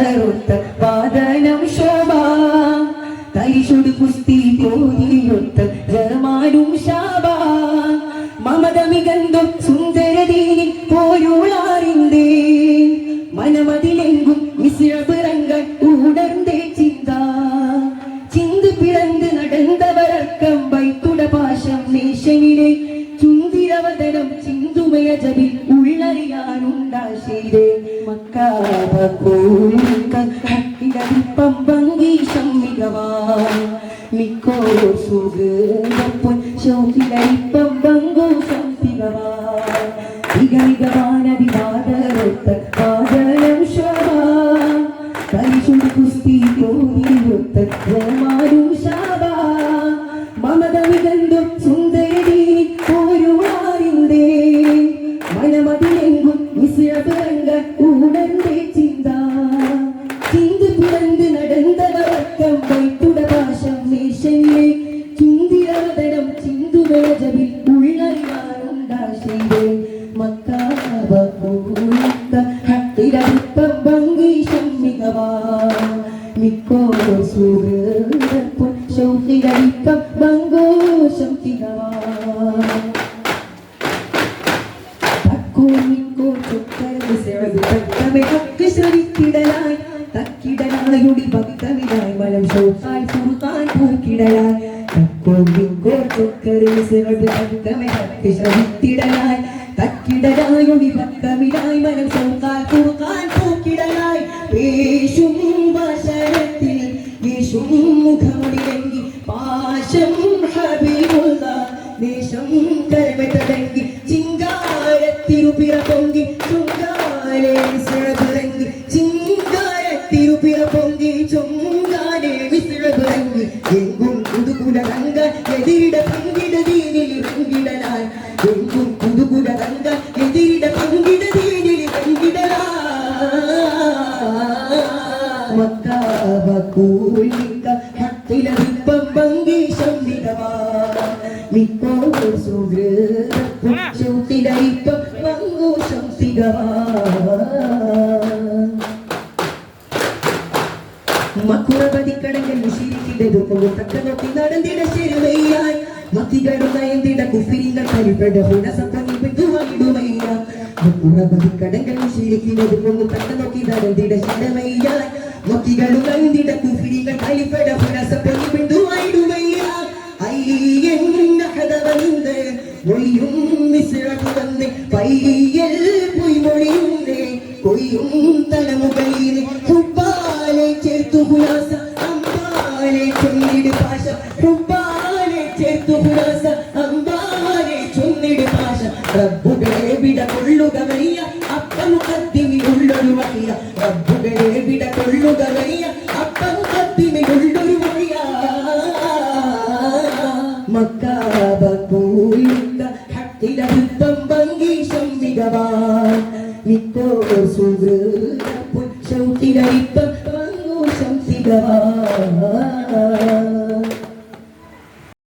ബാധറുത്ത വാദനം ശോഭ തരിശുട് കുസ്തി പോതിയൊത്ത ജർമാനും ശാബ മമത മികന്തും സുന്ദരതീനി പോരുളാറിന്തേ മനമതിലെങ്കും മിശ്രപിറങ്ങൾ ഉടർന്നേ ചിന്ത ചിന്തു പിറந்து നടന്നവരക്കം വൈത്തുട പാശം നേശനിലെ ചുന്തിരവതനം ചിന്തുമയ ജബിൽ ഉള്ളറിയാനുണ്ടാശീരേ മക്കാവൂരിപ്പം ഭംഗീശം മികവാ മിക്കോ സുഗന്ധപ്പൊൻ ശോഭിലരിപ്പം ഭംഗൂശം തികവാ വിഗമികവാനവിവാദരൊത്ത വാദനം ശോഭ പരിശുദ്ധ കുസ്തി തോന്നിയൊത്ത ജമാരും ശാബ മമത മികന്തും സുന്ദരതീനി പോരുവാറിന്തേ മനമതിലെങ്കും മിശ്രപിറങ്ങൾ ഉടർന്നേ ചിന്ത ചിന്തു പിറந்து നടന്നവർക്കം വൈത്തുട പാശം നേശനിലെ ചുന്തിരവതനം ചിന്തുമേജവിൽ ഉള്ളറിയാനുണ്ടാശീരേ മക്കാവൂത്ത ഹത്തിരവിപ്പം ഭംഗീശം മികവാ മിക്കോ സുഹൃതപ്പൊൻ ശൗഹിരവിപ്പം ഭംഗോശം തികവാ തക്കോ ചൊക്കരവ് സെവത് ഭക്തമെ ഹക്ക് ശ്രവിത്തിടലായി തക്കിടലായുടി ഭക്തമിലായി മലം ശോഭാൽ ഫുർഖാൻ പൂക്കിടലായി തക്കോ ചൊക്കരവ് സെവത് ഭക്തമെ ഹക്ക് ശ്രവിത്തിടലായി തക്കിടലായുടി ഭക്തമിലായി മലം ശോഭാൽ ഫുർഖാൻ പൂക്കിടലായി പേശും വശരത്തിൽ യേശും മുഖമുടിലെങ്കി പാശം ഹബീബുള്ള ദേശം കരമതടങ്ങി ചിങ്കാരത്തിരുപിറ പൊങ്കി ചുങ്കാരെ വിസിറപിറങ്ങി ചിങ്കാരത്തിരുപിറ പൊങ്കി ചുങ്കാരെ വിസിറപിറങ്ങി എങ്കും പുതുകുല രംഗ എതിരിട പങ്കിട ദീനിൽ ഇറങ്ങിടലായി എങ്കും പുതുകുല രംഗ എതിരിട പങ്കിട ദീനിൽ ഇറങ്ങിടലായി മക്കാവൂരിക്ക ഹത്തിലവിപ്പം ഭംഗീശം മികവാ മിക്കോ സുഹൃതപ്പൊൻ ശൗഹിരവിപ്പം ഭംഗൂശം തികവാ മക്കുറപതിക്കടങ്ങൾ മുശിരിക്കിടതുകൊണ്ട് തക്ക നോക്കി നടന്നിട ശരിമയ്യായി മത്തികളും നയന്തിട കുഫിരിങ്ങൾ കരിപ്പെട പുനസപ്പനി പെട്ടുവായിടുമയ്യ മക്കുറപതിക്കടങ്ങൾ മുശിരിക്കിടതുകൊണ്ട് തക്ക നോക്കി നടന്നിട ശരിമയ്യായി മത്തികളും നയന്തിട കുഫിരിങ്ങൾ കരിപ്പെട പുനസപ്പനി പെട്ടുവായിടുമയ്യ അയ്യന്നഹദവനുണ്ട് മൊഴിയും മിശ്രപുറന്ന് പയ്യൽ പൊയ്മൊഴിയുണ്ട് കൊയ്യും തലമുകളിൽ ഹുബ്ബാലെ ചേർത്തു ഹുലാസ അമ്പാലെ ചൊല്ലിട് പാശ ഹുബ്ബാലെ ചേർത്തു ഹുലാസ അമ്പാലെ ചൊല്ലിട് പാശ റബ്ബുകളെ വിട കൊള്ളുക വയ്യ അപ്പമുഖത്തിനി ഉള്ളൊരു വയ്യ റബ്ബുകളെ വിട കൊള്ളുക വയ്യ അപ്പമുഖത്തിനി ഉള്ളൊരു വയ്യ മക്കാവൂരിക്ക ഹത്തിലവിപ്പം ഭംഗീശം മികവാ മിക്കോ സുഹൃതപ്പൊൻ ശൗഹിരവിപ്പം ഭംഗൂശം തികവാ